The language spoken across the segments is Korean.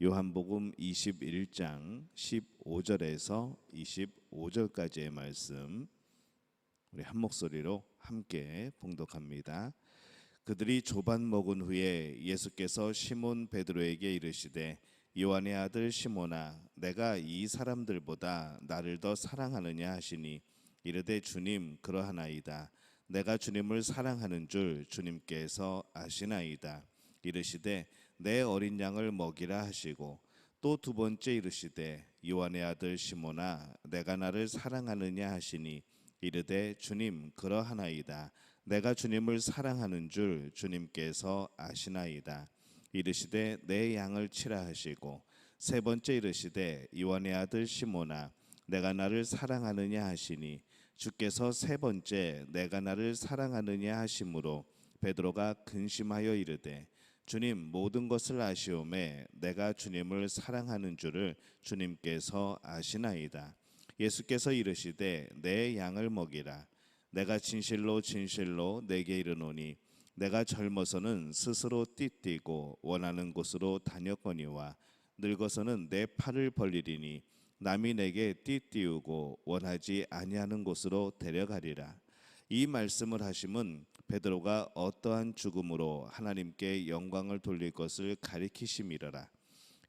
요한복음 21장 15절에서 25절까지의 말씀 우리 한 목소리로 함께 봉독합니다. 그들이 조반 먹은 후에 예수께서 시몬 베드로에게 이르시되 요한의 아들 시몬아 내가 이 사람들보다 나를 더 사랑하느냐 하시니 이르되 주님 그러하나이다. 내가 주님을 사랑하는 줄 주님께서 아시나이다. 이르시되 내 어린 양을 먹이라 하시고 또 두 번째 이르시되 요한의 아들 시몬아 내가 나를 사랑하느냐 하시니 이르되 주님 그러하나이다. 내가 주님을 사랑하는 줄 주님께서 아시나이다. 이르시되 내 양을 치라 하시고 세 번째 이르시되 요한의 아들 시몬아 내가 나를 사랑하느냐 하시니 주께서 세 번째 내가 나를 사랑하느냐 하심으로 베드로가 근심하여 이르되 주님 모든 것을 아시오매 내가 주님을 사랑하는 줄을 주님께서 아시나이다. 예수께서 이르시되 내 양을 먹이라. 내가 진실로 진실로 내게 이르노니 내가 젊어서는 스스로 띠뛰고 원하는 곳으로 다녔거니와 늙어서는 내 팔을 벌리리니 남이 내게 띠띠우고 원하지 아니하는 곳으로 데려가리라. 이 말씀을 하심은 베드로가 어떠한 죽음으로 하나님께 영광을 돌릴 것을 가리키심이러라.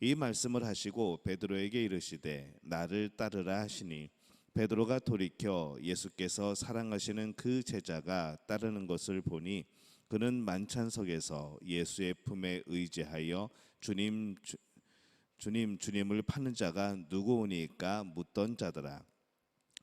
이 말씀을 하시고 베드로에게 이르시되 나를 따르라 하시니 베드로가 돌이켜 예수께서 사랑하시는 그 제자가 따르는 것을 보니 그는 만찬석에서 예수의 품에 의지하여 주님을 파는 자가 누구오니까 묻던 자더라.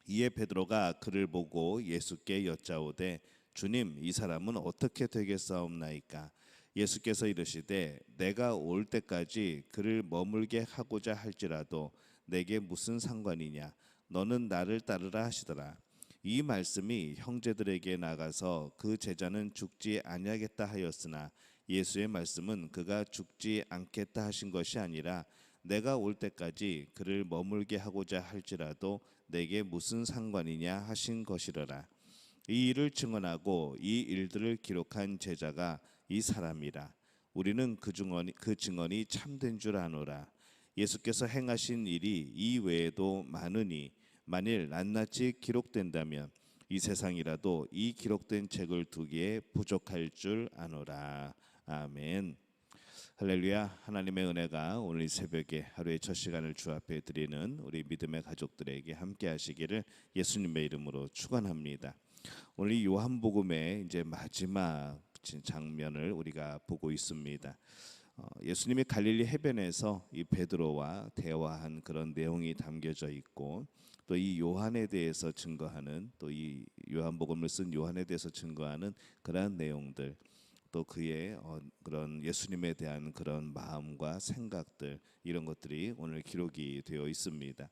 이에 베드로가 그를 보고 예수께 여짜오되 주님 이 사람은 어떻게 되겠사옵나이까? 예수께서 이르시되 내가 올 때까지 그를 머물게 하고자 할지라도 내게 무슨 상관이냐? 너는 나를 따르라 하시더라. 이 말씀이 형제들에게 나가서 그 제자는 죽지 아니하겠다 하였으나 예수의 말씀은 그가 죽지 않겠다 하신 것이 아니라 내가 올 때까지 그를 머물게 하고자 할지라도 내게 무슨 상관이냐 하신 것이러라. 이 일을 증언하고 이 일들을 기록한 제자가 이 사람이라. 우리는 그 증언이 참된 줄 아노라. 예수께서 행하신 일이 이 외에도 많으니 만일 낱낱이 기록된다면 이 세상이라도 이 기록된 책을 두기에 부족할 줄 아노라. 아멘. 할렐루야. 하나님의 은혜가 오늘 이 새벽에 하루의 첫 시간을 주 앞에 드리는 우리 믿음의 가족들에게 함께 하시기를 예수님의 이름으로 축원합니다. 오늘 이 요한복음의 이제 마지막 장면을 우리가 보고 있습니다. 예수님이 갈릴리 해변에서 이 베드로와 대화한 그런 내용이 담겨져 있고 또 이 요한에 대해서 증거하는 또 이 요한복음을 쓴 요한에 대해서 증거하는 그러한 내용들 또 그의 그런 예수님에 대한 그런 마음과 생각들 이런 것들이 오늘 기록이 되어 있습니다.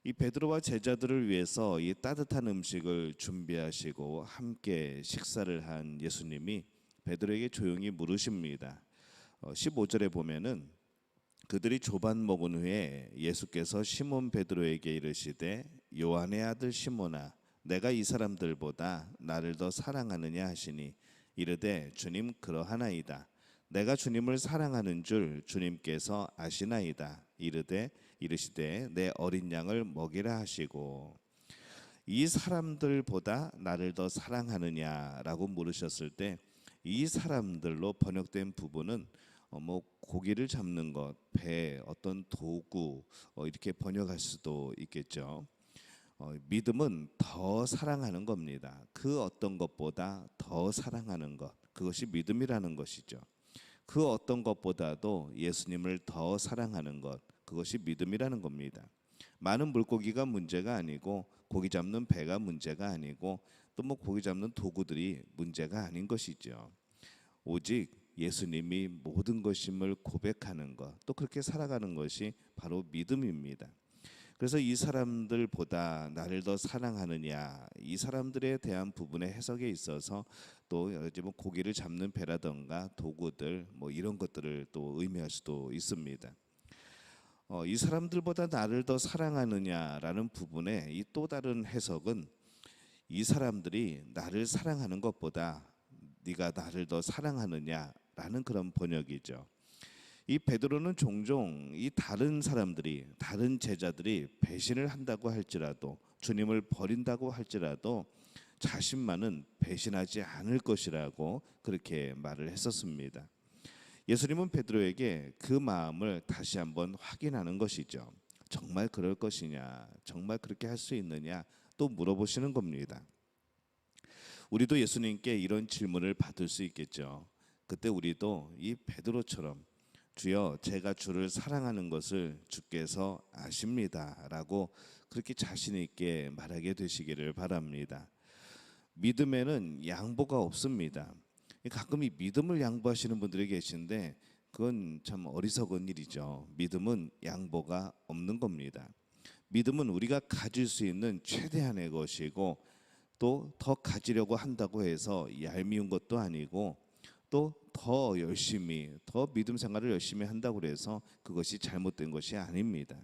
이 베드로와 제자들을 위해서 이 따뜻한 음식을 준비하시고 함께 식사를 한 예수님이 베드로에게 조용히 물으십니다. 15절에 보면은 그들이 조반 먹은 후에 예수께서 시몬 베드로에게 이르시되 요한의 아들 시몬아 내가 이 사람들보다 나를 더 사랑하느냐 하시니 이르되 주님 그러하나이다. 내가 주님을 사랑하는 줄 주님께서 아시나이다. 이르시되 내 어린 양을 먹이라 하시고 이 사람들보다 나를 더 사랑하느냐라고 물으셨을 때 이 사람들로 번역된 부분은 고기를 잡는 것, 배, 어떤 도구 이렇게 번역할 수도 있겠죠. 믿음은 더 사랑하는 겁니다. 그 어떤 것보다 더 사랑하는 것, 그것이 믿음이라는 것이죠. 그 어떤 것보다도 예수님을 더 사랑하는 것, 그것이 믿음이라는 겁니다. 많은 물고기가 문제가 아니고 고기 잡는 배가 문제가 아니고 또 고기 잡는 도구들이 문제가 아닌 것이죠. 오직 예수님이 모든 것임을 고백하는 것, 또 그렇게 살아가는 것이 바로 믿음입니다. 그래서 이 사람들보다 나를 더 사랑하느냐, 이 사람들에 대한 부분의 해석에 있어서 또 여러 가지 고기를 잡는 배라던가 도구들 이런 것들을 또 의미할 수도 있습니다. 이 사람들보다 나를 더 사랑하느냐라는 부분에 이 또 다른 해석은 이 사람들이 나를 사랑하는 것보다 네가 나를 더 사랑하느냐라는 그런 번역이죠. 이 베드로는 종종 이 다른 사람들이, 다른 제자들이 배신을 한다고 할지라도, 주님을 버린다고 할지라도 자신만은 배신하지 않을 것이라고 그렇게 말을 했었습니다. 예수님은 베드로에게 그 마음을 다시 한번 확인하는 것이죠. 정말 그럴 것이냐, 정말 그렇게 할 수 있느냐 또 물어보시는 겁니다. 우리도 예수님께 이런 질문을 받을 수 있겠죠. 그때 우리도 이 베드로처럼 주여 제가 주를 사랑하는 것을 주께서 아십니다라고 그렇게 자신 있게 말하게 되시기를 바랍니다. 믿음에는 양보가 없습니다. 가끔 이 믿음을 양보하시는 분들이 계신데 그건 참 어리석은 일이죠. 믿음은 양보가 없는 겁니다. 믿음은 우리가 가질 수 있는 최대한의 것이고 또 더 가지려고 한다고 해서 얄미운 것도 아니고 또 더 열심히 더 믿음 생활을 열심히 한다고 해서 그것이 잘못된 것이 아닙니다.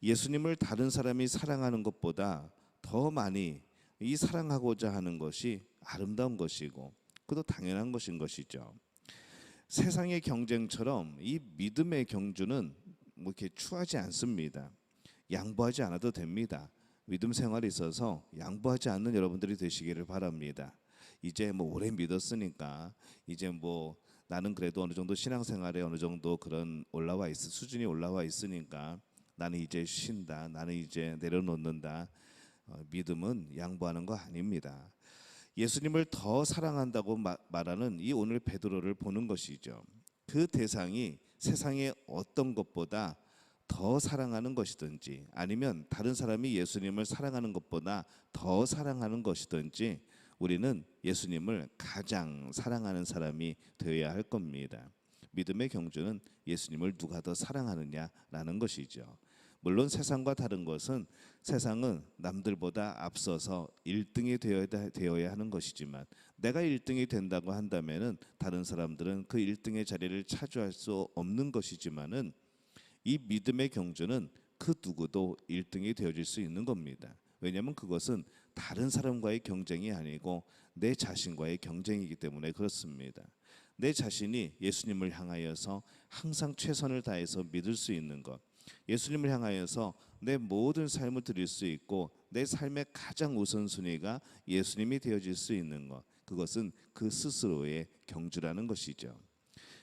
예수님을 다른 사람이 사랑하는 것보다 더 많이 이 사랑하고자 하는 것이 아름다운 것이고 그것도 당연한 것인 것이죠. 세상의 경쟁처럼 이 믿음의 경주는 뭐 이렇게 추하지 않습니다. 양보하지 않아도 됩니다. 믿음 생활에 있어서 양보하지 않는 여러분들이 되시기를 바랍니다. 이제 뭐 오래 믿었으니까 이제 뭐 나는 그래도 어느 정도 신앙생활에 어느 정도 그런 수준이 올라와 있으니까 나는 이제 쉰다. 나는 이제 내려놓는다. 믿음은 양보하는 거 아닙니다. 예수님을 더 사랑한다고 말하는 이 오늘 베드로를 보는 것이죠. 그 대상이 세상의 어떤 것보다 더 사랑하는 것이든지 아니면 다른 사람이 예수님을 사랑하는 것보다 더 사랑하는 것이든지 우리는 예수님을 가장 사랑하는 사람이 되어야 할 겁니다. 믿음의 경주는 예수님을 누가 더 사랑하느냐라는 것이죠. 물론 세상과 다른 것은 세상은 남들보다 앞서서 1등이 되어야 하는 것이지만 내가 1등이 된다고 한다면은 다른 사람들은 그 1등의 자리를 차지할 수 없는 것이지만은 이 믿음의 경주는 그 누구도 1등이 되어질 수 있는 겁니다. 왜냐하면 그것은 다른 사람과의 경쟁이 아니고 내 자신과의 경쟁이기 때문에 그렇습니다. 내 자신이 예수님을 향하여서 항상 최선을 다해서 믿을 수 있는 것, 예수님을 향하여서 내 모든 삶을 드릴 수 있고 내 삶의 가장 우선순위가 예수님이 되어질 수 있는 것, 그것은 그 스스로의 경주라는 것이죠.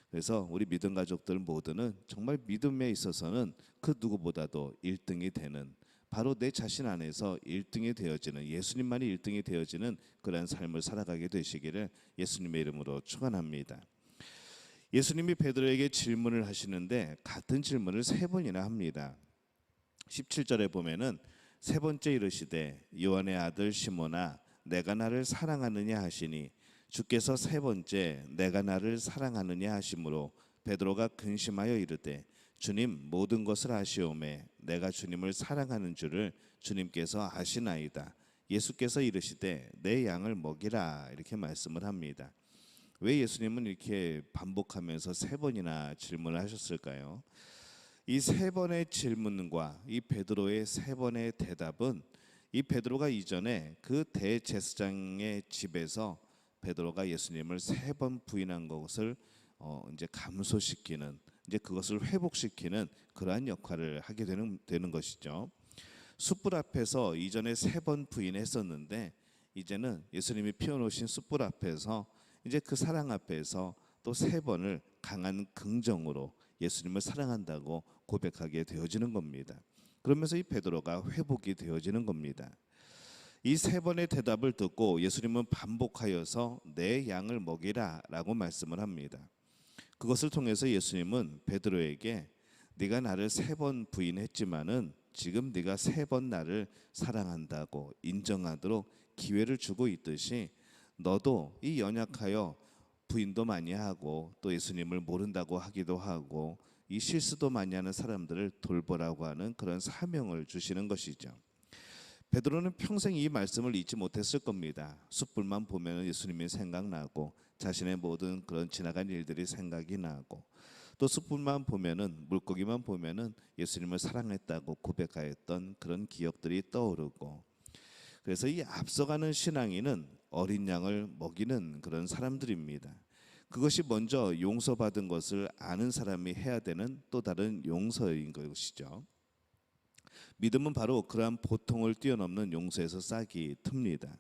그래서 우리 믿음 가족들 모두는 정말 믿음에 있어서는 그 누구보다도 1등이 되는, 바로 내 자신 안에서 1등이 되어지는, 예수님만이 1등이 되어지는 그런 삶을 살아가게 되시기를 예수님의 이름으로 축원합니다. 예수님이 베드로에게 질문을 하시는데 같은 질문을 3번이나 합니다. 17절에 보면은 세 번째 이르시되 요한의 아들 시몬아 내가 나를 사랑하느냐 하시니 주께서 세 번째 내가 나를 사랑하느냐 하심으로 베드로가 근심하여 이르되 주님 모든 것을 아시오매 내가 주님을 사랑하는 줄을 주님께서 아시나이다. 예수께서 이르시되 내 양을 먹이라 이렇게 말씀을 합니다. 왜 예수님은 이렇게 반복하면서 3번이나 질문을 하셨을까요? 이 3번의 질문과 이 베드로의 3번의 대답은 이 베드로가 이전에 그 대제사장의 집에서 베드로가 예수님을 3번 부인한 것을 이제 감소시키는, 이제 그것을 회복시키는 그러한 역할을 하게 되는 것이죠. 숯불 앞에서 이전에 3번 부인했었는데 이제는 예수님이 피워놓으신 숯불 앞에서 이제 그 사랑 앞에서 또 3번을 강한 긍정으로 예수님을 사랑한다고 고백하게 되어지는 겁니다. 그러면서 이 베드로가 회복이 되어지는 겁니다. 이 3번의 대답을 듣고 예수님은 반복하여서 내 양을 먹이라 라고 말씀을 합니다. 그것을 통해서 예수님은 베드로에게 네가 나를 3번 부인했지만은 지금 네가 3번 나를 사랑한다고 인정하도록 기회를 주고 있듯이 너도 이 연약하여 부인도 많이 하고 또 예수님을 모른다고 하기도 하고 이 실수도 많이 하는 사람들을 돌보라고 하는 그런 사명을 주시는 것이죠. 베드로는 평생 이 말씀을 잊지 못했을 겁니다. 숯불만 보면 예수님이 생각나고 자신의 모든 그런 지나간 일들이 생각이 나고 또 숯불만 보면은 물고기만 보면은 예수님을 사랑했다고 고백하였던 그런 기억들이 떠오르고, 그래서 이 앞서가는 신앙인은 어린 양을 먹이는 그런 사람들입니다. 그것이 먼저 용서받은 것을 아는 사람이 해야 되는 또 다른 용서인 것이죠. 믿음은 바로 그러한 보통을 뛰어넘는 용서에서 싹이 틉니다.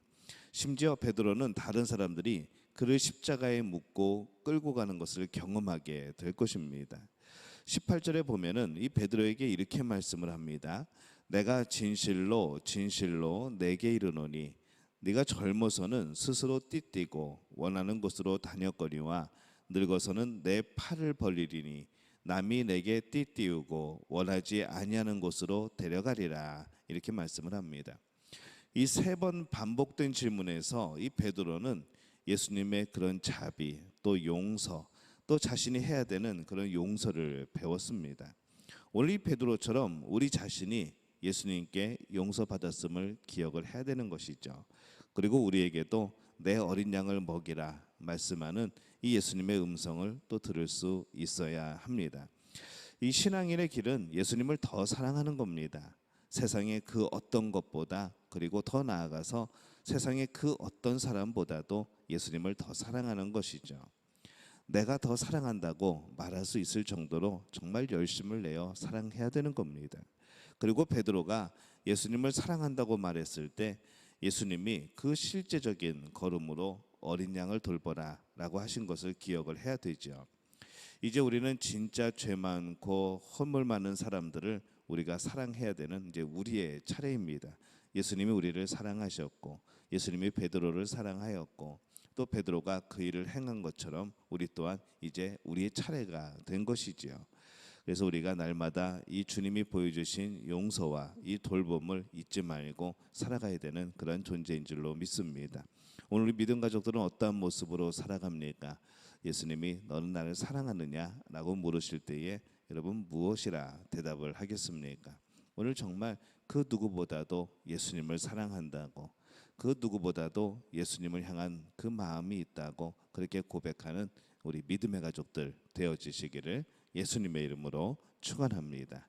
심지어 베드로는 다른 사람들이 그를 십자가에 묻고 끌고 가는 것을 경험하게 될 것입니다. 18절에 보면은 이 베드로에게 이렇게 말씀을 합니다. 내가 진실로 진실로 내게 이르노니 네가 젊어서는 스스로 띠띠고 원하는 곳으로 다녔거니와 늙어서는 내 팔을 벌리리니 남이 내게 띠띠우고 원하지 아니하는 곳으로 데려가리라. 이렇게 말씀을 합니다. 이 세 번 반복된 질문에서 이 베드로는 예수님의 그런 자비, 또 용서, 또 자신이 해야 되는 그런 용서를 배웠습니다. 오늘 이 베드로처럼 우리 자신이 예수님께 용서받았음을 기억을 해야 되는 것이죠. 그리고 우리에게도 내 어린 양을 먹이라 말씀하는 이 예수님의 음성을 또 들을 수 있어야 합니다. 이 신앙인의 길은 예수님을 더 사랑하는 겁니다. 세상의 그 어떤 것보다, 그리고 더 나아가서 세상의 그 어떤 사람보다도 예수님을 더 사랑하는 것이죠. 내가 더 사랑한다고 말할 수 있을 정도로 정말 열심을 내어 사랑해야 되는 겁니다. 그리고 베드로가 예수님을 사랑한다고 말했을 때 예수님이 그 실제적인 걸음으로 어린 양을 돌보라라고 하신 것을 기억을 해야 되죠. 이제 우리는 진짜 죄 많고 허물 많은 사람들을 우리가 사랑해야 되는 이제 우리의 차례입니다. 예수님이 우리를 사랑하셨고 예수님이 베드로를 사랑하였고 또 베드로가 그 일을 행한 것처럼 우리 또한 이제 우리의 차례가 된 것이지요. 그래서 우리가 날마다 이 주님이 보여주신 용서와 이 돌봄을 잊지 말고 살아가야 되는 그런 존재인 줄로 믿습니다. 오늘 우리 믿음 가족들은 어떠한 모습으로 살아갑니까? 예수님이 너는 나를 사랑하느냐라고 물으실 때에 여러분 무엇이라 대답을 하겠습니까? 오늘 정말 그 누구보다도 예수님을 사랑한다고, 그 누구보다도 예수님을 향한 그 마음이 있다고 그렇게 고백하는 우리 믿음의 가족들 되어지시기를 예수님의 이름으로 축원합니다.